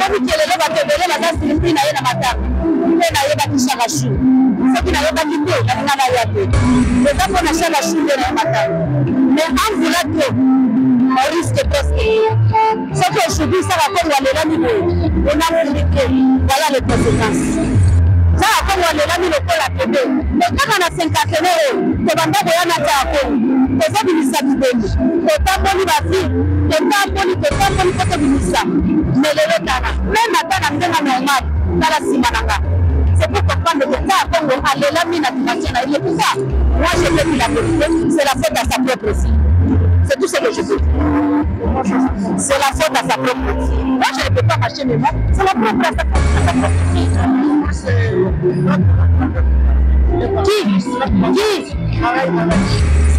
omoni kelele bato ebele baza silimbi na ye na matanga mpe nayebaki shakashu soki nayebaki te nalinga naya te eza mpo na shakashu nde na ye matanga mais anvula to on risque presque soki oshubisaka kongo alelami boye onamuli te voilà les conséquences za kongo alelami lokola pebe mais kaka na 50 oyo tobanda boya na ta kongo tozobimisa bibembe totamboli bavi totamboli mpo tobimisa mais lelo tana même ata na ndenga normal tala nsima na nga c'est pour comprendre que ça kongo alelami na dimension na ye pour ça moi je peux dire la vérité c'est la faute à sa propre fille. C'est tout ce que je peux dire. C'est la faute à sa propre fille. Moi, je ne peux pas marcher mes mains. C'est la propre à sa propre fille. Qui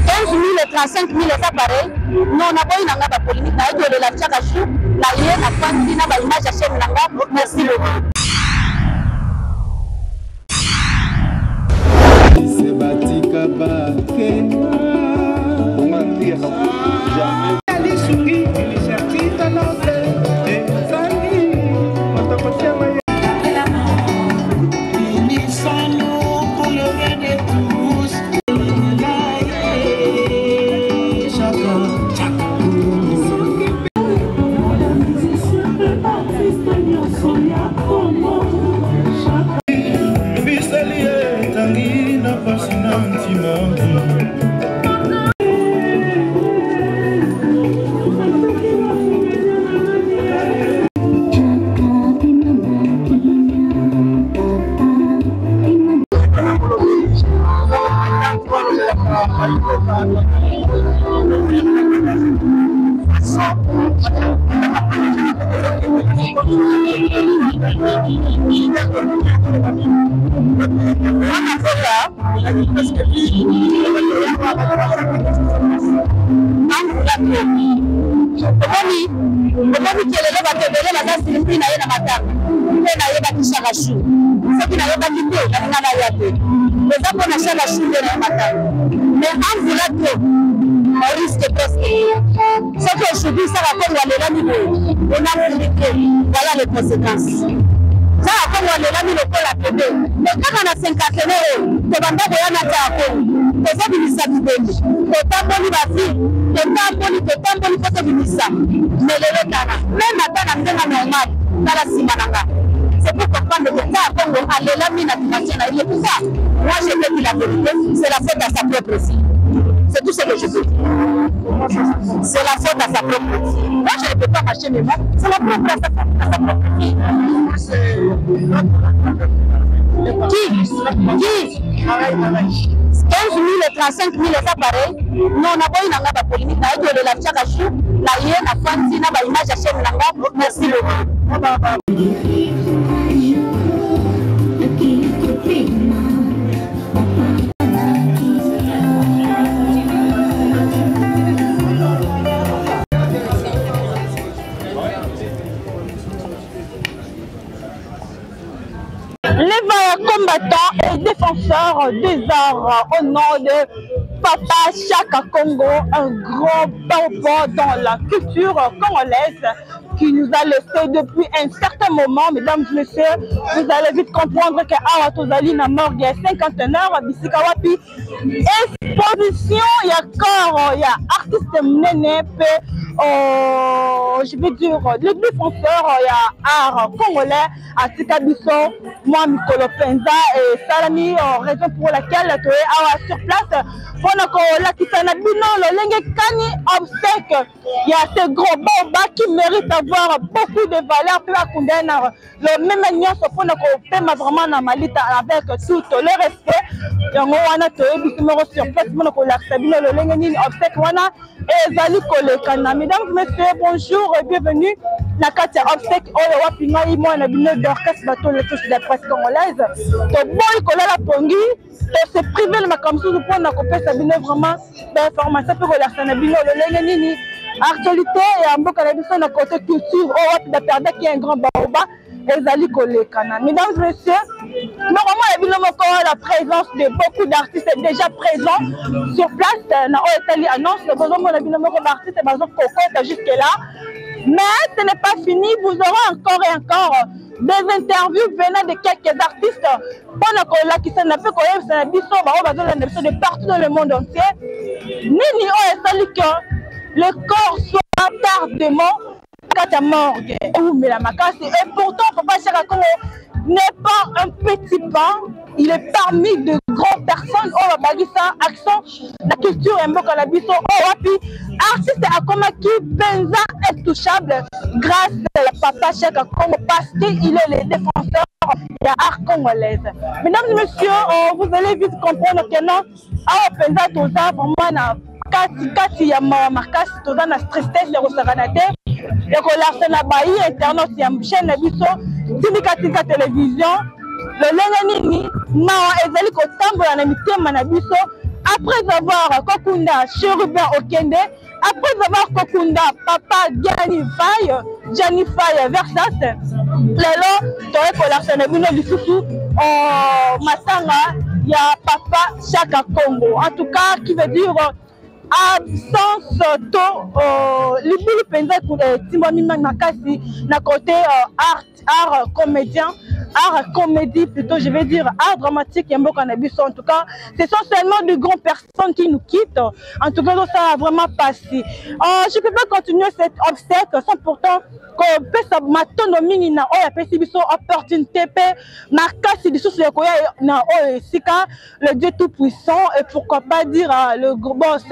15 000 et 35 000, c'est pareil. Non, on n'a pas eu la polémique. On a eu de la tchakachou. La hyène, la fancy, la image à chaîne. Merci beaucoup. C'est Batika Baké. Jamais. Omoni kelele bato ebele baza silimbi na ye na matanga mpe nayebaki shakashu soki nayebaki te nalinga naya te eza mpo na shakashu nde na ye matanga mais anvula to on risque presque soki oshubisaka kongo alelami boye onamuli te voilà les conséquences za kongo alelami lokola pebe mais kaka na 50 oyo tobanda boya na ta kongo tozobimisa bibembe totamboli bavi totamboli mpo tobimisa mais lelo tana même ata na ndenga normal tala nsima na nga c'est pour comprendre que ça kongo alelami na dimension na ye pour ça moi je peux dire la vérité c'est la faute à sa propre fille. C'est tout ce que je peux dire. C'est la faute à sa propre fille. Moi je ne peux pas marcher mes mains, c'est la propre à sa propre fille. Qui 15 000 et 35 000, c'est pareil. Non, on n'a pas eu la polémique. On a eu de la tchakachou, la hyène, la fancy, la image à chaîne. Merci beaucoup. Les combattants et défenseurs des arts au nom de Papa Chaka Congo, un grand papa dans la culture congolaise qui nous a laissé depuis un certain moment. Mesdames et messieurs, vous allez vite comprendre que Awa Tozali na mort il y a 51 heures, Bisika Wapi, exposition, il y a corps, il y a artiste Mnene, je veux dire, le défenseur, il y a art congolais, Atika Bisso, moi Mikolo Penza et Salami, raison pour laquelle tu es sur place. Fonako Lakisana Bino, le Lenge Kani obsèque, il y a ce gros bomba qui mérite d'avoir beaucoup de valeur, puis à condamner le même union, Fonako Pema vraiment dans Malita avec tout le respect. yango wana toyebi kimoko sur place mona kolakisa bino lolenge nini obsèque wana ezali kolekana. Mesdames, messieurs, bonjour et bienvenue na kati ya obsèque oyo wapi ngai mwana bino d'orchestre bato le touche de la presse congolaise toboyi kolala pongi to se privé le makambo susu mpona kopesa bino vraiment d'information mpe kolakisa na bino lolenge nini actualité ya mboka na biso na côté culture oyo wapi da perdaki un grand baoba ezali kolekana. Mesdames, messieurs, normalement la présence de beaucoup d'artistes est déjà présents sur place. Na Etali annonce besoin de beaucoup d'artistes, par exemple, jusque là. Mais ce n'est pas fini, vous aurez encore et encore des interviews venant de quelques artistes pendant que la qui s'en a fait de partout dans le monde entier. Nini que le corps soit tardement à morgue ou mais la macasse. Et pourtant, Papa Chaka Congo n'est pas un petit pas, il est parmi de grandes personnes. Oh, Bagissa, accent, la culture et Mboka la biso. Oh, wapi, artiste à Komaki, Penza intouchable grâce à Papa Chaka Congo parce qu'il est le défenseur de l'art congolaise. Mesdames et messieurs, vous allez vite comprendre que non, ah, Penza Toza, vraiment, na kati ya makasi toza na tristesse ya kosakana te ya kolarse na bayi internet ya chaîne na biso tindika télévision lolenge nini mawa ezali kotambola na mitema na biso après avoir kokunda Chérubin Okende, après avoir kokunda Papa Gianni Faye Versas lelo toye kolarse na bino lisusu matanga ya Papa Chaka Congo, en tout cas qui veut dire absence to libulu penza pour Timoni Makasi na côté art comédie plutôt, je vais dire art dramatique et en tout cas ce sont seulement de grandes personnes qui nous quittent. En tout cas ça a vraiment passé. Je ne peux pas continuer cet obstacle sans pourtant que pesa matonomini na oya pesi biso opportunité pe makasi lisusu ya koya na oya sika le Dieu tout puissant et pourquoi pas dire le boss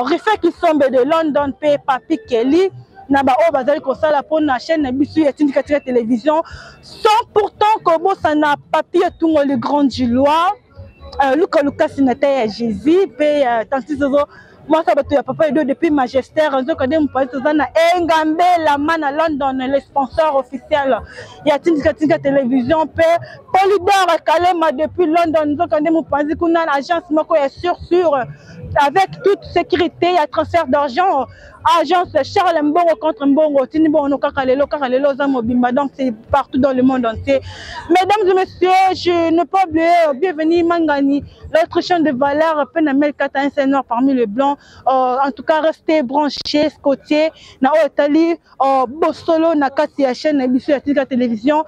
Rifé qui sombe de London pe Papi Kelly na ba o bazali ko sala pour na chaîne na bisu ya tindika télévision sans pourtant que bossa na Papi tout le grand Gilois Lucas Sinata ya Jésus pe tanti zozo moi ça va papa et depuis Magistère quand on parle de ça na Engambe la man à London le sponsor officiel il y a tindika télévision pe Polydor Kalema depuis London quand on parle qu'on a l'agence moko est sûr avec toute sécurité il y a transfert d'argent agence Charles Mbongo contre Mbongo Tinibongo Kakalelo Zamobimba, donc c'est partout dans le monde entier. Mesdames et messieurs, je ne peux pas oublier bienvenue Mangani, l'autre chaîne de valeur Penamel Kata Nord parmi les blancs. En tout cas restez branchés Scotier na Otali Bosolo na Kati chaîne Bisu ya télévision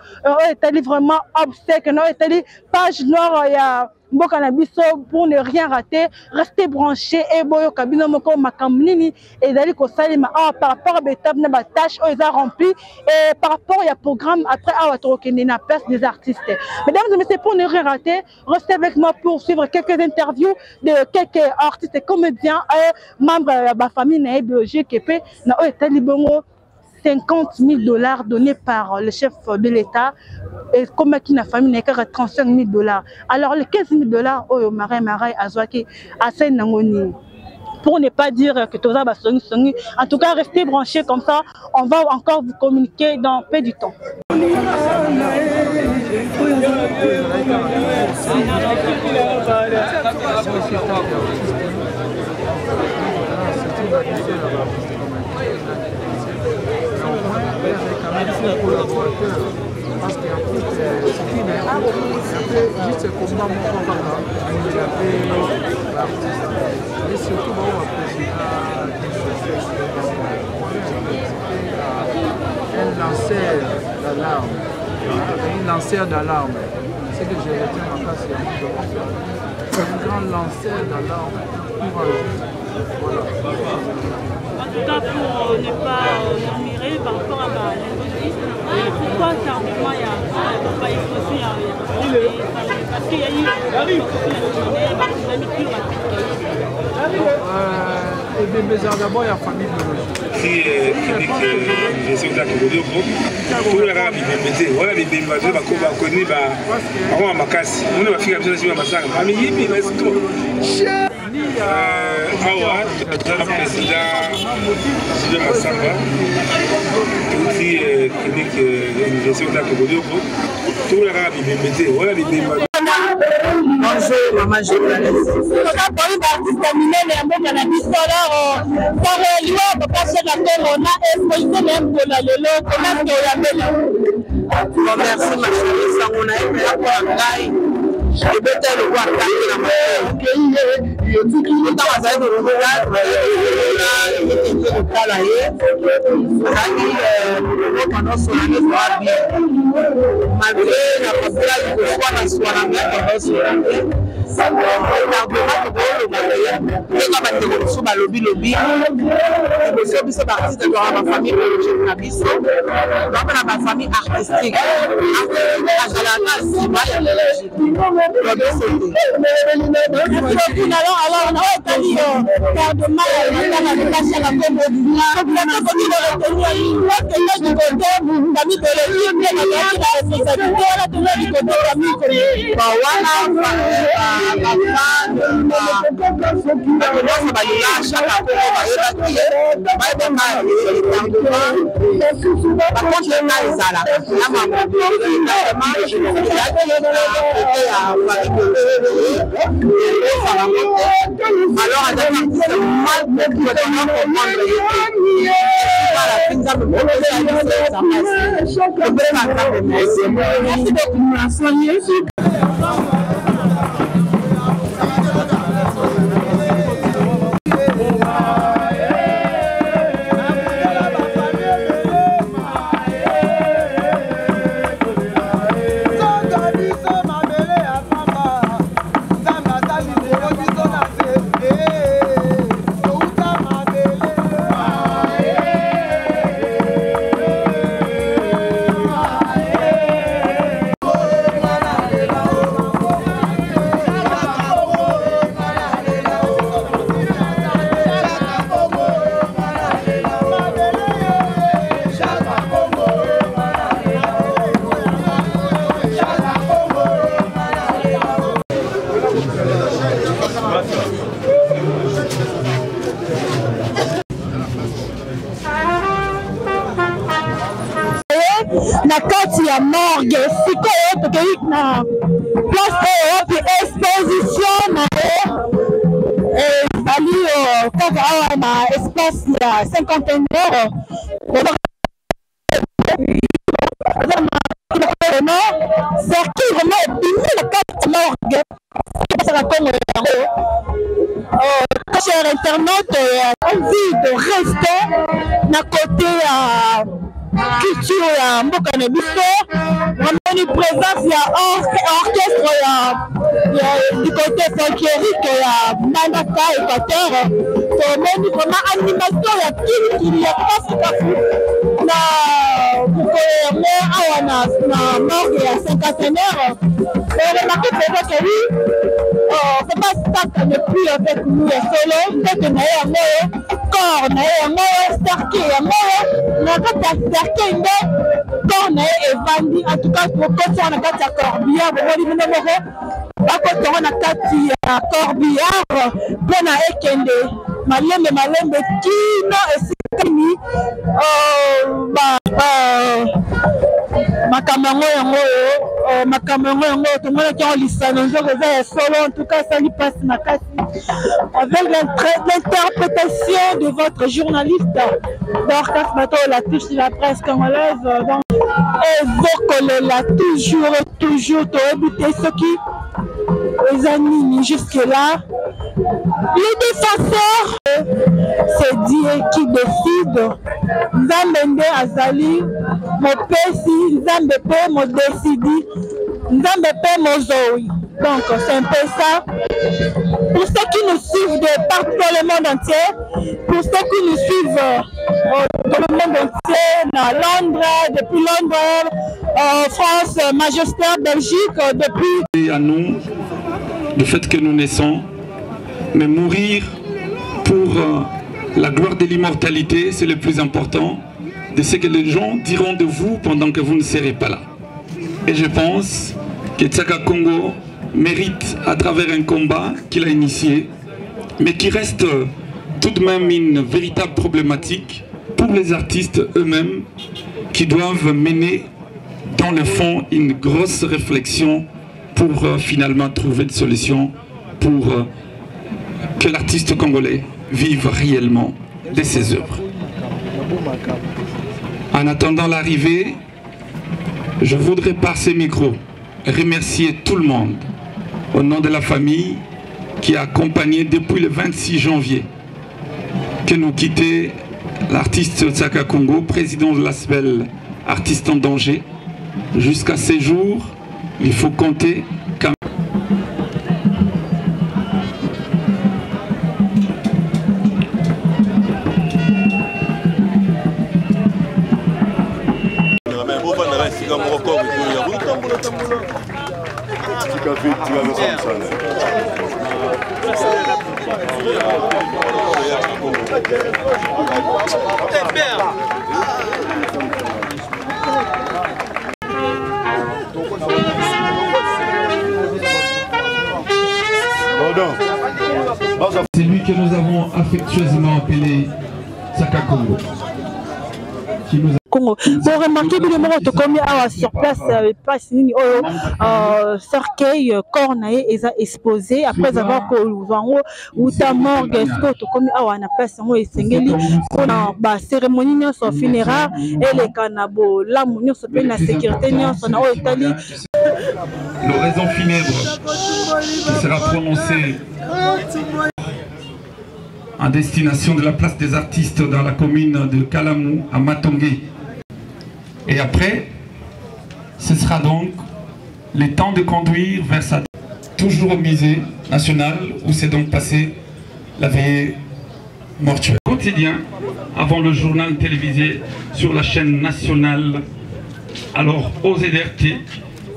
Otali vraiment obsèque na Otali page noire ya Mboka na biso pour ne rien rater, restez branchés et boyo kabino moko makamnini et dali ko salima par rapport à l'étape na ba tâche o eza rempli et par rapport il y a programme après à trokende na place des artistes. Mesdames et messieurs, pour ne rien rater, restez avec moi pour suivre quelques interviews de quelques artistes et comédiens et membres de la famille na biologique et pe na o etali bongo $50 000 donnés par le chef de l'État et comme qui n'a famille n'est qu'à $35 000. Alors les $15 000 au marais azwaki à Nangoni. Pour ne pas dire que Toza Basongi, en tout cas restez branchés comme ça, on va encore vous communiquer dans peu du temps. Parce qu'il y a juste ce combat et surtout un lanceur d'alarme. C'est que j'ai retenu en place, un grand lanceur d'alarme pour agir. Voilà. En tout cas, pour ne pas murmurer par rapport à l'industrie, pourquoi tardivement il y a pas explosé parce qu'il y a eu d'abord il y a famille biologique. Je suis d'accord avec vous. Pour la rabi bébé, voilà les bébés va connaître avant Makasi. On va faire comme ça sur Masanga. Famille yibi va être tout. Awa, le président de Massamba, aussi clinique de l'université de Kobodopo, tout le rabi bébé, voilà les bébés. Bonjour, maman journaliste. On a pas eu d'artiste terminé, mais on a dit ça là. Pour le lieu, on va passer la terre, on a exposé même pour la lelo, comment on y appelle. Merci ma chérie, ça on a aimé la poire. Je vais te le voir. na kati ya morgue sikoyo tokei na place oyo puis exposition na ezali kaka awa na espace ya 51 cercle vraiment ebimi na kati ya morgue basaka kongo yango. Chers internautes, envie de rester na côté culture ya mboka na biso, vraiment une présence ya orchestre du côté folklorique ya Manaka Équateur. Tomoni vraiment animation ya kili ya kafu na bukoyango awa na morgue ya 51. Remarquez peut-être que oui, c'est pas ça n'est plus avec nous solo, peut-être na yango corps na yango cercle yango na kati cercle nde corps na evandi. En tout cas pour côté na kati ya corbillard bomoni bino moko bakotongo na kati ya corbillard mpona ekende malembe kino esikani makambo yango tomonaki yango lisano nzoko eza ya solo. En tout cas esali mpasi makasi avec l'interprétation de votre journaliste Dorcas Bato, la touche de la presse congolaise. Donc ezokolela toujours toyebi ce qui eza nini jusque là. Les défenseurs, c'est Dieu qui décide. Nzambe nde azali mopesi, Nzambe pe mo décidi, Nzambe pe mozoi. Donc c'est un peu ça. Pour ceux qui nous suivent de partout dans le monde entier, pour ceux qui nous suivent dans le monde entier, à Londres, depuis Londres, France, Manchester, Belgique, depuis... À nous, le fait que nous naissons, mais mourir pour la gloire de l'immortalité, c'est le plus important de ce que les gens diront de vous pendant que vous ne serez pas là. Et je pense que Tsaka Congo mérite, à travers un combat qu'il a initié, mais qui reste tout de même une véritable problématique pour les artistes eux-mêmes, qui doivent mener dans le fond une grosse réflexion pour finalement trouver des solutions pour que l'artiste congolais vive réellement de ses œuvres. En attendant l'arrivée, je voudrais par ces micros remercier tout le monde au nom de la famille, qui a accompagné depuis le 26 janvier que nous quittait l'artiste Tsaka Congo, président de l'ASBEL Artistes en danger. Jusqu'à ces jours, il faut compter quand c'est lui que nous avons affectueusement appelé Tsaka Congo. Congo. Bon, remarquez que le moment où commis sur place, place cercueil, cornae est exposé après avoir que ou ta morgue, est-ce que tu commis à la place où est singeli pour la cérémonie sur funéraire et les cannabis, la mounion se fait la sécurité sur la Italie. L'oraison funèbre qui sera prononcée en destination de la place des artistes dans la commune de Kalamou à Matongé. Et après, ce sera donc le temps de conduire vers sa... toujours au musée national où s'est donc passé la veillée mortuaire. Quotidien, avant le journal télévisé sur la chaîne nationale, alors OZRT,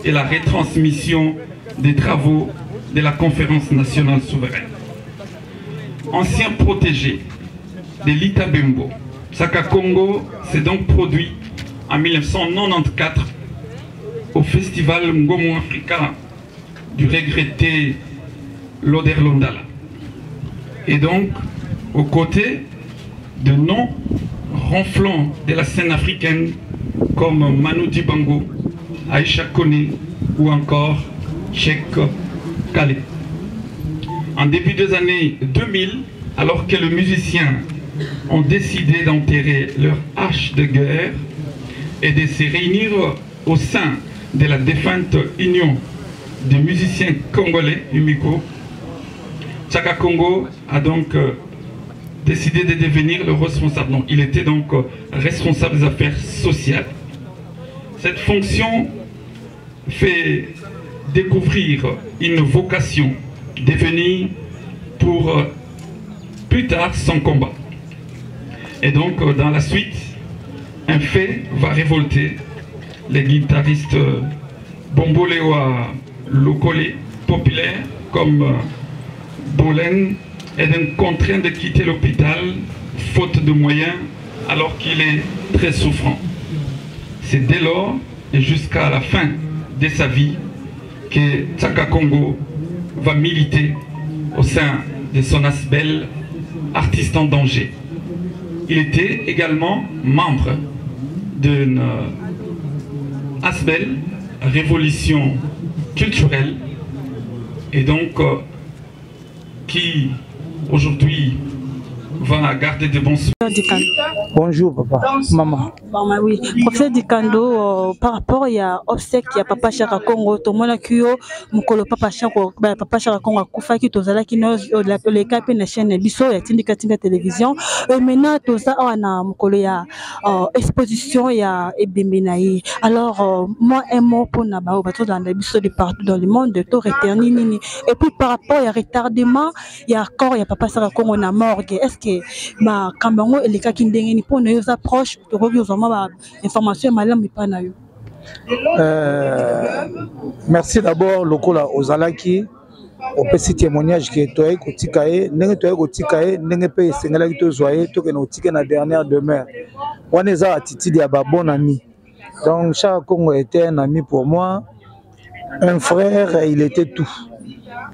et la retransmission des travaux de la conférence nationale souveraine. Ancien protégé de l'Ita Bembo, Tsaka Congo s'est donc produit en 1994 au festival Ngomo Africa du regretté Loder Londala. Et donc, aux côtés de noms ronflants de la scène africaine comme Manu Dibango, Aïcha Kone ou encore Cheikh Kale. En début des années 2000, alors que les musiciens ont décidé d'enterrer leur hache de guerre et de se réunir au sein de la défunte Union des musiciens congolais, UMICO, Tsaka Congo a donc décidé de devenir le responsable. Donc, il était donc responsable des affaires sociales. Cette fonction fait découvrir une vocation devenir pour plus tard son combat. Et donc dans la suite, un fait va révolter les guitaristes Bombolewa Lokole populaires comme Bolen est donc contraint de quitter l'hôpital faute de moyens alors qu'il est très souffrant. C'est dès lors et jusqu'à la fin de sa vie que Tsaka Congo va militer au sein de son ASBEL Artistes en danger. Il était également membre d'une ASBEL Révolution culturelle et donc qui aujourd'hui va garder de bons souvenirs. Bonjour papa, maman. Maman, oui. Professeur Dikando, par rapport à obsèque, il y a Papa Chaka Congo, tout le monde a cru que Papa Chaka Congo a Koufa qui tozala qui nous les capés na chaîne biso ya tindika télévision. Maintenant toza ana mukolo ya exposition ya ebembenayi. Alors moi un mot pour na ba bato dans les biso de partout dans le monde de tout retenir nini. Et puis par rapport à retardement, il y a encore il y a Papa Chaka Congo na morgue. Est-ce que ma Cameroun et les cas qui ndengeni pour nos approches de reviewment information malam pas na yo. Merci d'abord lokola ozalaki au petit témoignage que toi kotikae ndenge toi kotikae ndenge pe sengala ki to zoyer to ke no tika na dernière demeure. On est à attitude ya ba bon ami. Donc Chaka Congo était un ami pour moi, un frère, il était tout.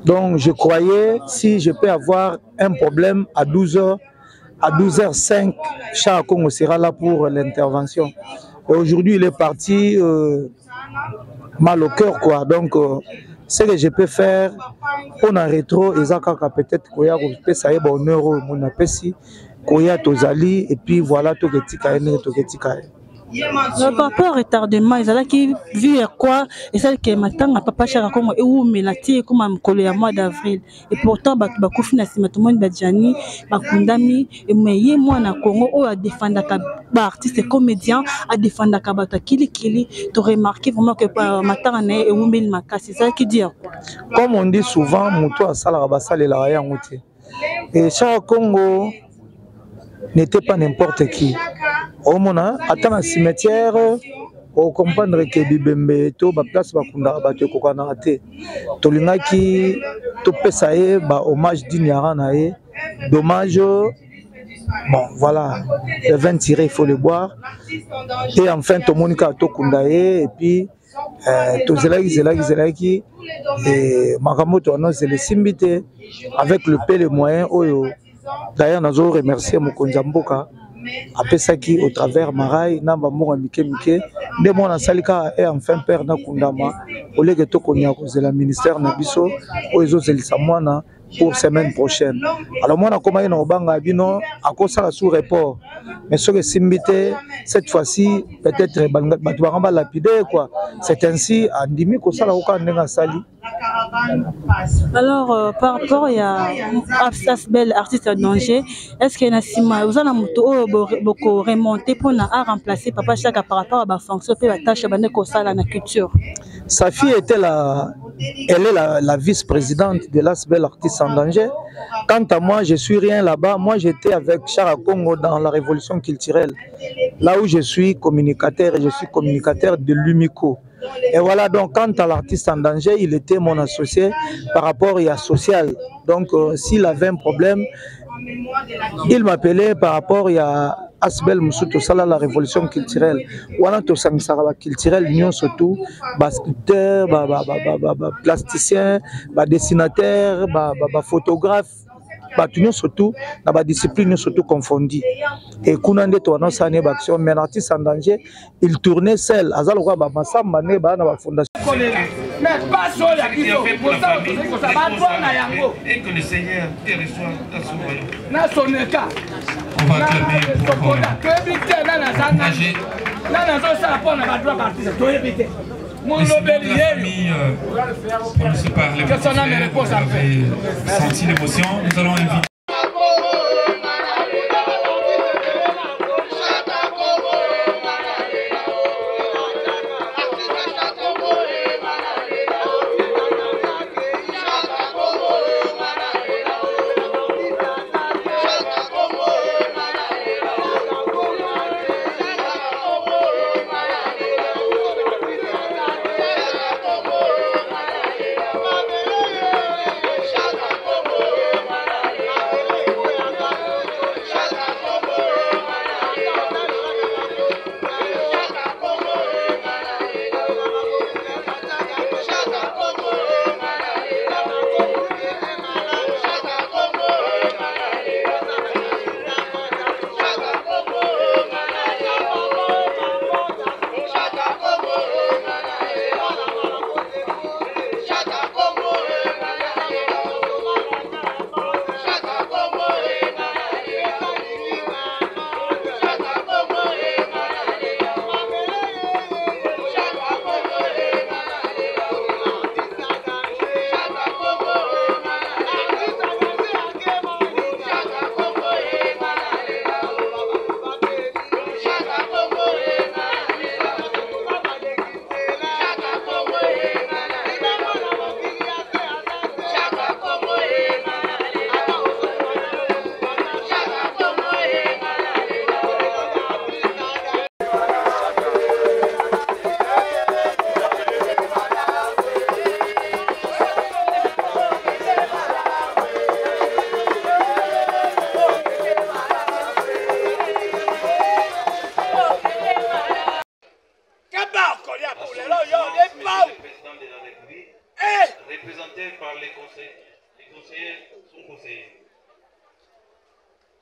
Donc je croyais si je peux avoir un problème à 12h à 12h05, Chaka Congo sera là pour l'intervention. Et aujourd'hui, il est parti mal au cœur, quoi. Donc, ce que je peux faire pour un rétro, peut-être qu'il y a un euro, mon appétit, qu'il y a Tozali, et puis voilà, tout le tika. Par rapport au retardement, ils allaient qui vu quoi et celle qui est maintenant à papa cher comme et où mais la tie comme un collé à mois d'avril et pourtant bah kofina si tout le monde badjani bah kundami et mais yé moi na Congo ou à défendre bah artiste et comédien à défendre kabata kili tu remarqué vraiment que matin et où mais ma c'est ça qui dit comme on dit souvent moto à sala basale la ya ngoti et Chara Congo n'était pas n'importe qui. Au mona attend un cimetière au comprendre que bibembe to ba place ba kunda ba te ko na te to lingaki to pesa e ba hommage d'ignara na e dommage bon voilà le vin tiré il faut le boire et enfin to monika to kunda et puis to zelaki et makamoto no c'est le simbité avec le peu les moyens oyo d'ailleurs nous avons remercié Mokonza Mboka apesaki au travers Marai namba moko mike nde mona salika et enfin père na kundama olege to konya kozela ministère na biso oyo zelisa mwana pour semaine prochaine. Alors moi na koma na obanga bino akosala sous report mais ce que simbité cette fois-ci peut-être batu bakamba lapider quoi. C'est ainsi andimi ko sala ko ndenga sali. Alors, par rapport à Asbel, artiste à danger, est-ce qu'il y a vous avez beaucoup remonté pour remplacer Papa Chaka par rapport à la fonction et la tâche de la culture? Sa fille était elle est la vice-présidente de l'Asbel Artiste en danger. Quant à moi, je suis rien là-bas. Moi, j'étais avec Chara Congo dans la révolution culturelle. Là où je suis communicateur, et je suis communicateur de l'UMICO. Et voilà, donc quant à l'artiste en danger, il était mon associé par rapport à social. Donc s'il avait un problème, il m'appelait par rapport à Asbel Moussouto Sala, la révolution culturelle. Wana to sangsara culturelle, l'union surtout, sculpteur, plasticien, dessinateur, photographe. Tout surtout dans la discipline surtout confondue et kunande to annonce année d'action mais l'artiste en danger il tournait seul azal quoi ba masamba ne ba na fondation mais pas sur la question pour ça et que le Seigneur te reçoive dans son royaume. Na soneka on va clamer pour pour ne se parler, vous avez senti l'émotion, nous allons inviter.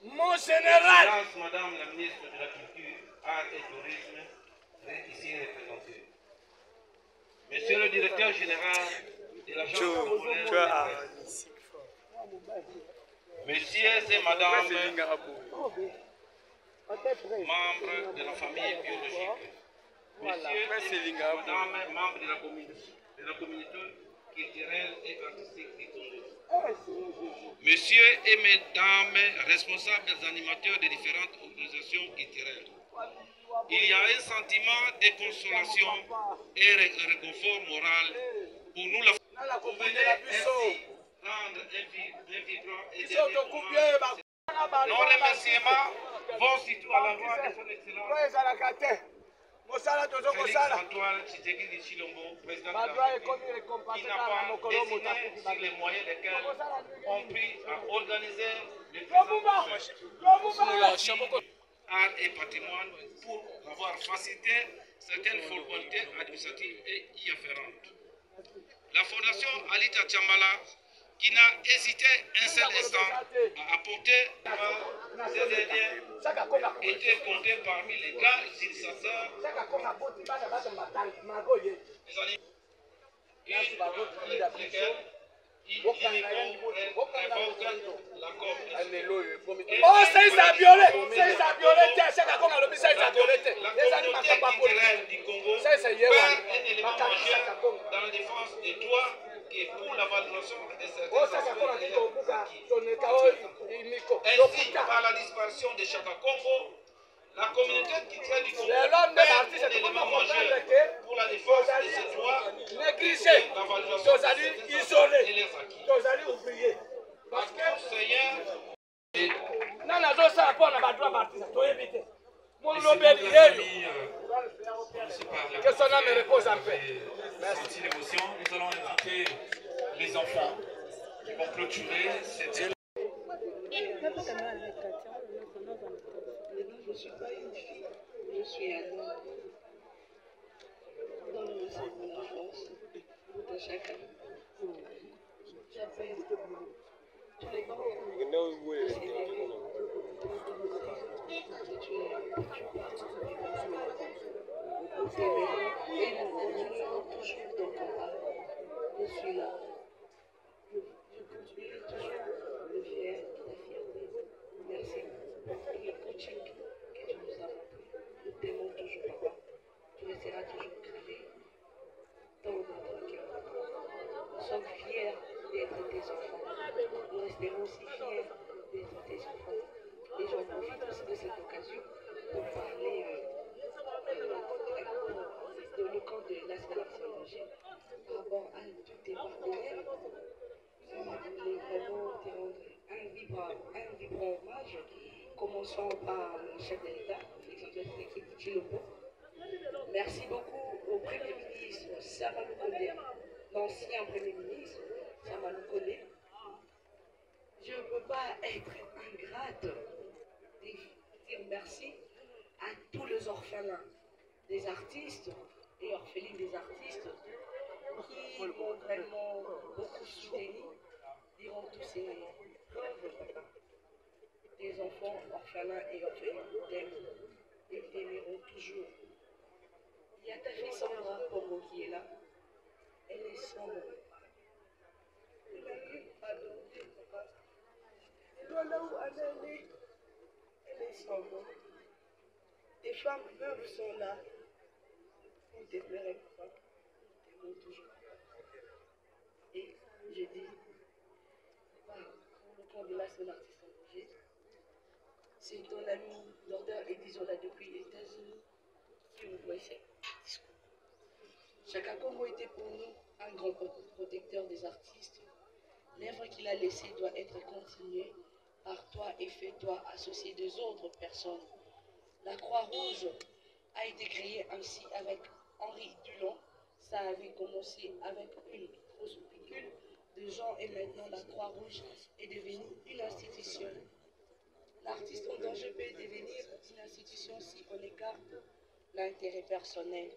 Mon général. Madame la ministre de la Culture, Art et Tourisme, est ici représentée. Monsieur le directeur général de l'agence congolaise de presse. Messieurs et madame membres de la famille biologique. Monsieur et madame, membres de la communauté culturelle et artistique du Congo. Messieurs et mesdames, responsables des animateurs de différentes organisations culturelles. Il y a un sentiment de consolation et réconfort moral pour nous la ainsi rendre un vibrant et nos remerciements vont surtout à l'endroit de son excellence Félix Antoine Tshisekedi Tshilombo, président de la République, qui n'a pas hésité sur les moyens desquels ont pris à organiser les présentations art et patrimoine pour avoir facilité certaines formalités administratives et y afférentes. La fondation Alita Tchambala, qui n'a hésité un seul instant à apporter ces derniers, était compté parmi les grands initiateurs lesquels il révoque l'accord. Oh, c'est ça violé, c'est ça violé, c'est ça qu'on a le c'est ça violé. La communauté culturelle du Congo perd un élément majeur dans la défense des droits et pour la valorisation de certains ainsi, par la disparition de Chaka Congo, la communauté culturelle du Congo perd un élément majeur pour la défense de ses droits négligé, la valorisation isolé, et les acquis. oublié. Parce que Seigneur Non, non, ça n'a pas de droit d'artiste, tu éviter. Mon lobby que son âme repose en paix. Merci l'émotion. Nous allons inviter les enfants qui vont clôturer cette. Je ne suis pas une fille, je suis un homme. Dans le message de l'enfance de chacun. J'appelle tous les grands et nous continuerons toujours de combat. Je suis là. Je continuerai toujours de faire la fierté. Merci pour le coaching que tu nous as montré. Nous t'aimons toujours, papa. Tu resteras toujours gravé dans notre cœur. Nous sommes fiers d'être tes enfants. Nous resterons aussi fiers d'être tes enfants. Et j'en profite aussi de cette occasion pour parler de le camp de l'aspiration par rapport à tous tes partenaires. Je voulais vraiment te rendre un vibrant hommage. Commençons par le chef de l'État, Félix Antoine Tshilombo. Merci beaucoup au Premier ministre Samalou Kondé, l'ancien Premier ministre Samalou Kondé. Je ne peux pas être ingrate de dire merci à tous les orphelins des artistes et orphelines des artistes qui m'ont vraiment beaucoup soutenu durant tous ces preuves. Des enfants orphelins et orphelines t'aiment et t'aimeront toujours. Il y a ta fille Sandra Congo qui est là. Elle est sombre. Elle a eu adopté papa. Elle doit là où elle est née. Elle est sombre. Des femmes veuves sont là. On te plairait pas. On t'aime toujours. Et je dis, pour le camp de la seule artiste en Angers, c'est ton ami Dorda et Dizola depuis les États-Unis qui envoie ces discours. Chaka Congo était pour nous un grand protecteur des artistes. L'œuvre qu'il a laissée doit être continuée par toi et fais-toi associer des autres personnes. La Croix-Rouge a été créée ainsi avec Henri Dulon. Ça avait commencé avec une grosse picule de gens et maintenant la Croix-Rouge est devenue une institution. L'artiste en danger peut devenir une institution si on écarte l'intérêt personnel,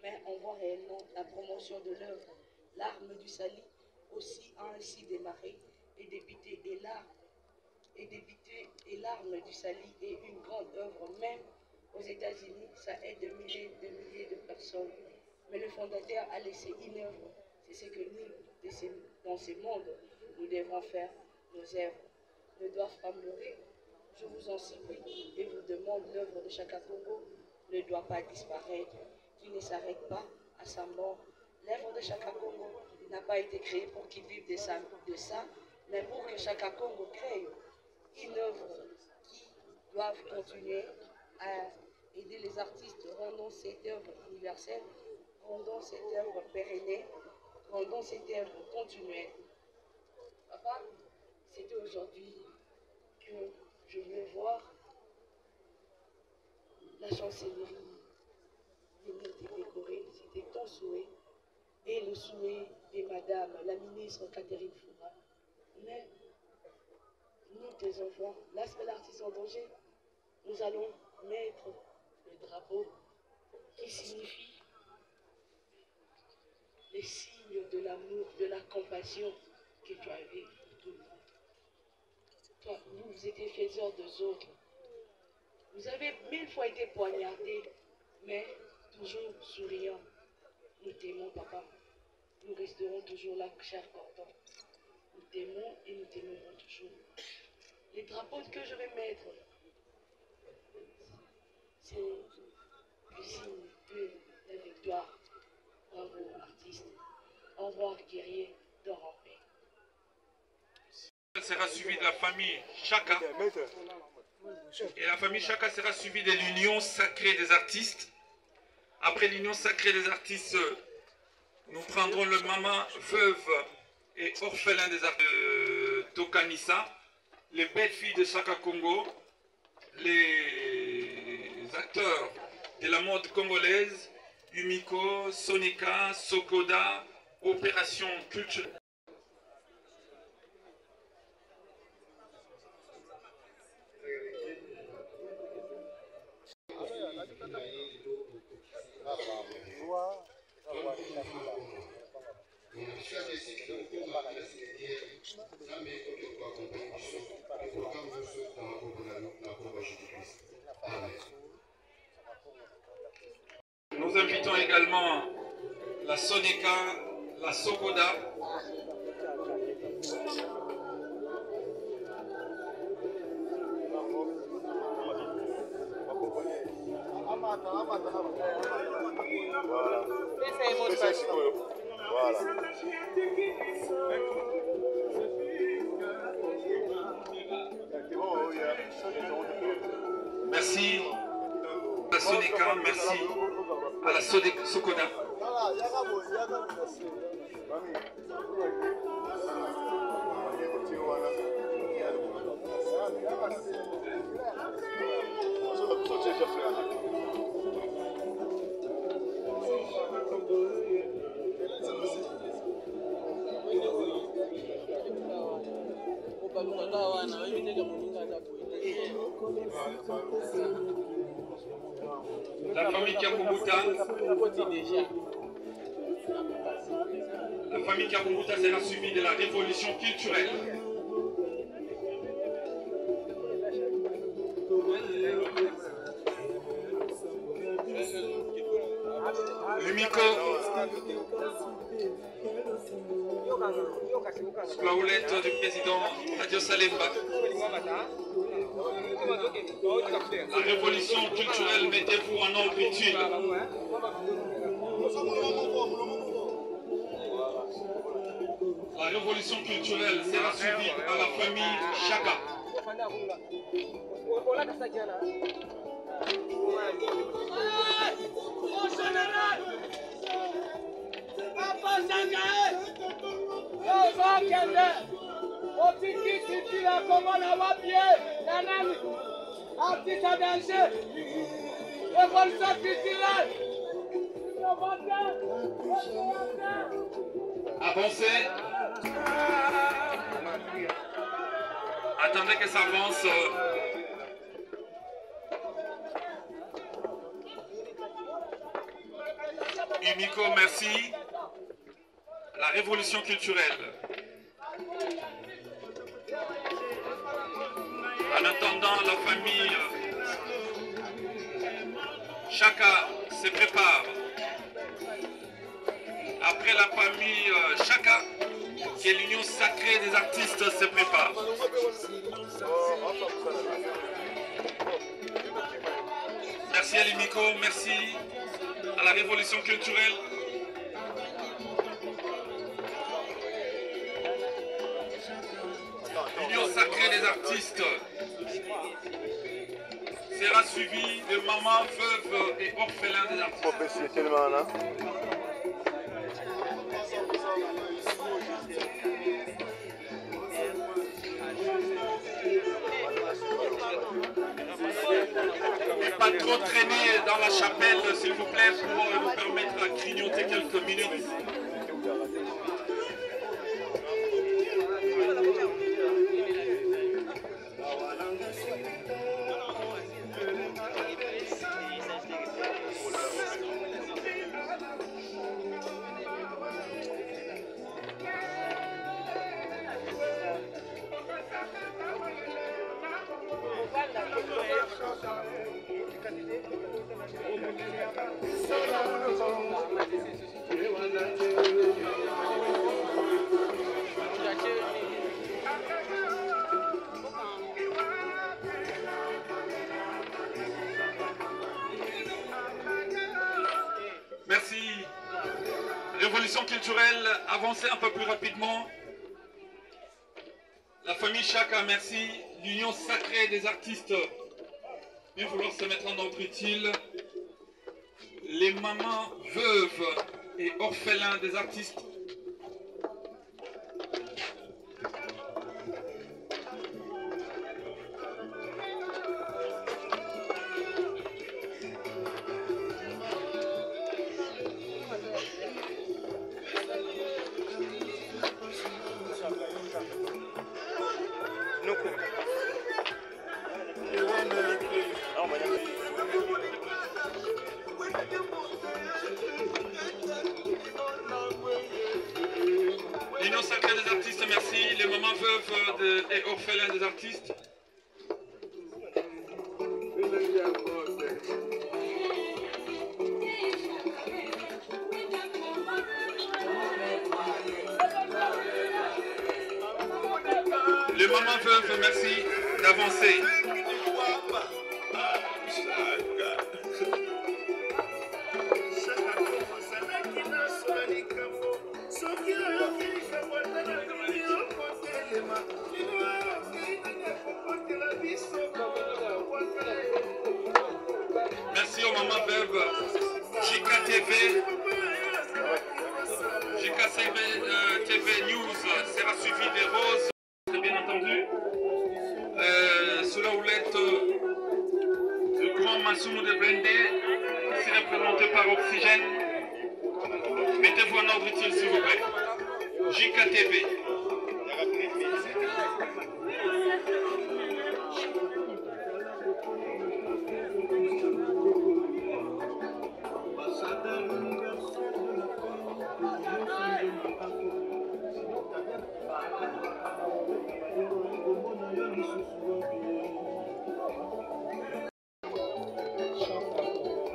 mais on voit réellement la promotion de l'œuvre. L'arme du Sali aussi a ainsi démarré et débuté et l'arme du Sali est une grande œuvre. Même aux États-Unis, ça aide des milliers de personnes. Mais le fondateur a laissé une œuvre. C'est ce que nous, dans ce monde, nous devons faire. Nos œuvres ne doivent pas mourir. Je vous vous en supplie et vous demande, l'œuvre de Chaka Congo ne doit pas disparaître, qu'il ne s'arrête pas à sa mort. L'œuvre de Chaka Congo n'a pas été créée pour qu'il vive de ça, mais pour que Chaka Congo crée une œuvre qui doive continuer à aider les artistes, rendant cette œuvre universelle, rendant cette œuvre pérenne, rendant cette œuvre continuelle. Papa, c'était aujourd'hui que je voulais voir la chancellerie venir te décorer. C'était ton souhait et le souhait de Madame la ministre Catherine Foura. Mais nous, tes enfants, l'aspect l'artiste en danger, nous allons mettre le drapeau qui signifie les signes de l'amour, de la compassion que tu avais pour tout le monde. Toi, vous étiez faiseurs des autres. Vous avez 1000 fois été poignardés, mais toujours souriant. Nous t'aimons, papa. Nous resterons toujours là, cher Cordon. Nous t'aimons et nous t'aimerons toujours. Les drapeaux que je vais mettre, c'est le signe de la victoire. Bravo, artiste. Au revoir, guerrier. Dors en paix. Sera suivi de la famille Chaka. Et la famille Chaka sera suivie de l'union sacrée des artistes. Après l'union sacrée des artistes, nous prendrons le maman veuve et orphelin des artistes de Tokanissa, les belles filles de Chaka Congo, les acteurs de la mode congolaise, Umiko, Sonika, Sokoda, Opération Culture. Nous invitons également la Sonika, la Sokoda. Merci à la Sonika, merci à la Sokoda. La famille Kakumbuta, sera suivie de la révolution culturelle. Umiko, sous la houlette du président Radio Salemba. La révolution culturelle, mettez-vous en ordre utile. La révolution culturelle sera suivie par la famille Chaka. Mon général, Papa Chaka, comment la va bien, Nanani, artiste à danger, révolution culturelle, avancez. Attendez que ça avance. Umiko, merci. La révolution culturelle. En attendant, la famille Chaka se prépare. Après la famille Chaka, qui est l'union sacrée des artistes, se prépare. Merci à l'IMICO, merci à la Révolution culturelle. L'Union sacrée des artistes sera suivie de mamans, veuves et orphelins des artistes. Pas trop traîner dans la chapelle, s'il vous plaît, pour vous permettre de grignoter quelques minutes. Merci. Révolution culturelle, avancez un peu plus rapidement. La famille Chaka, merci. L'Union sacrée des artistes, bien vouloir se mettre en ordre utile. Les mamans, veuves et orphelins des artistes. L'Union sacrée des artistes, merci. Les mamans veuves et orphelins des artistes. Les mamans veuves, merci d'avancer. Merci aux mamans veuves. JKTV TV News sera suivi des roses, bien entendu. Sous la houlette du grand Massoumou de Blendé, ici représenté par Oxygène. Mettez-vous en ordre utile, s'il vous plaît. JKTV.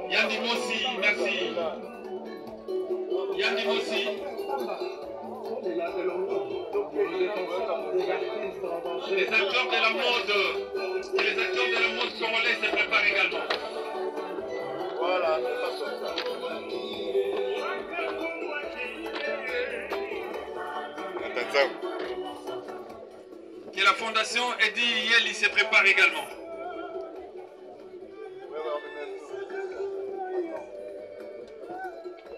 Yandy Mossi, merci. Yandy Mossi. Les acteurs de la mode et les acteurs de la mode congolais se préparent également. Voilà, c'est pas ça. Que la fondation Edi Yeli se prépare également.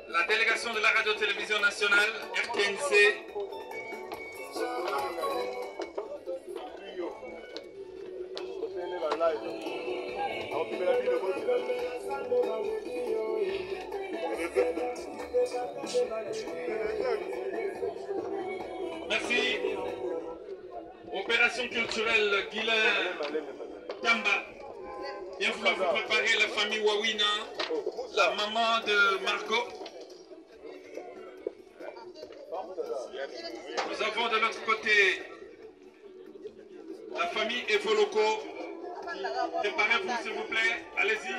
La délégation de la radio-télévision nationale, RTNC. Merci. Opération culturelle Guilain Tamba. Bien vouloir vous préparer la famille Wawina, la maman de Margot. Nous avons de l'autre côté la famille Evoloko. Préparez-vous s'il vous plaît, allez-y.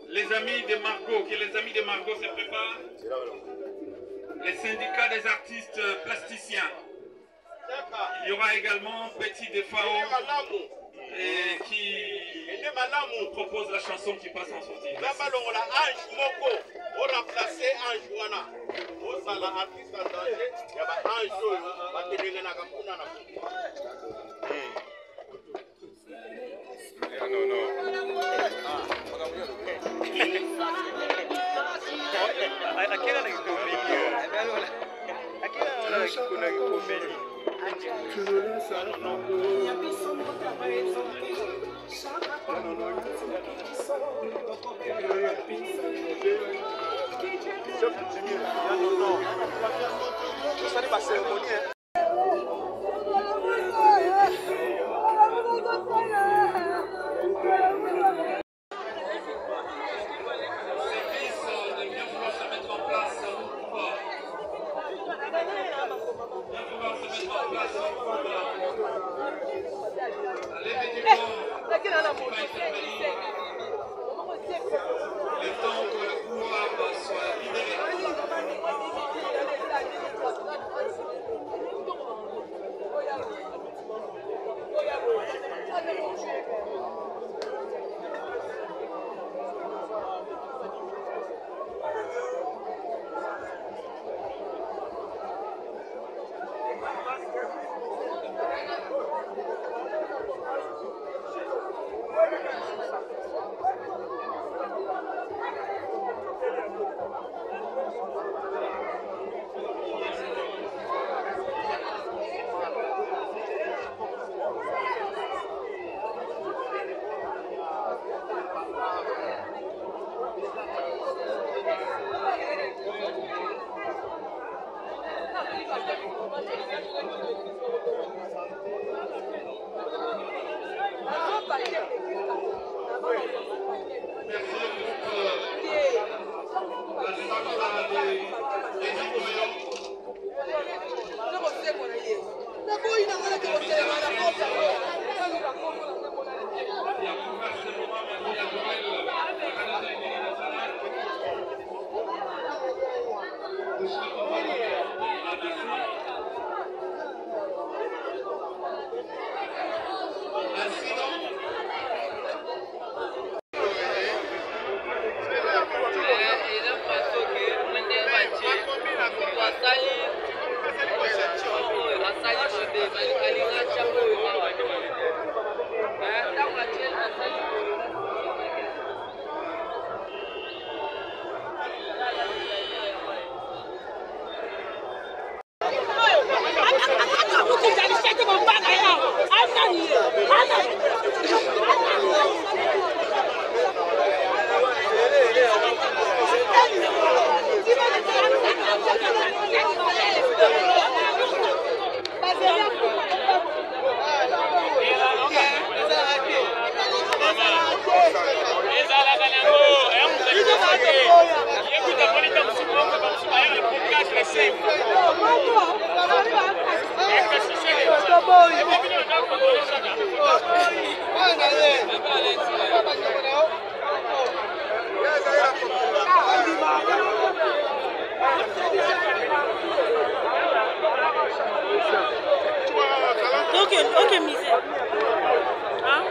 Les amis de Margot, que les amis de Margot se préparent. Les syndicats des artistes plasticiens. Il y aura également Petit Defao qui On propose la chanson qui passe en sortie. La balongola Ange Moko, on remplace Ange Wana. On s'en la artiste en danger, il y a Ange Joyo, va te donner la campuna. Non, non. À quelle heure est-ce qu'on a eu Ok, misère. Hein?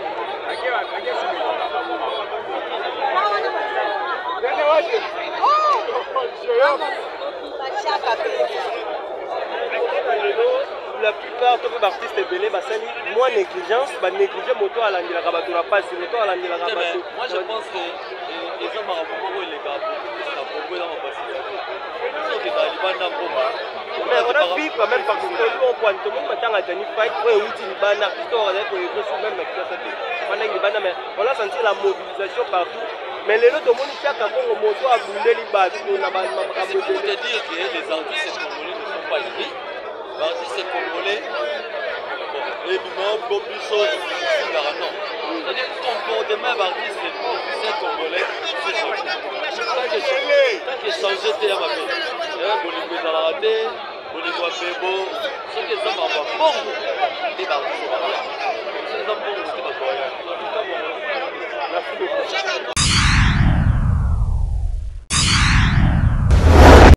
La plupart des artistes belés basali moins négligence, ba négliger moto à l'angle la bateau la passe, moto à l'angle la bateau. Moi je pense que les hommes à propos les gars, ça propose dans ma passe. Donc il va aller dans combat. Mais on a vu quand même parce que on point tout le monde maintenant à tenir fight, ouais outil ni bana, histoire avec les autres même avec ça. Pendant que bana mais on a senti la mobilisation partout. Mais les autres monde chaque fois on moto à bouler les bateaux na ba ma c'est pour te dire que les artistes congolais ne sont pas libres. Les artistes congolais les bimons beaucoup plus choses non. C'est-à-dire que ton comportement d'artiste congolais, c'est changé. Tant que changé, tu es à ma vie. Bolingo est à la raté, Bolingo a fait beau. Ce que les hommes ont fait bon, et l'artiste va bien. Ce que les hommes ont fait bon, c'est pas quoi. Merci beaucoup.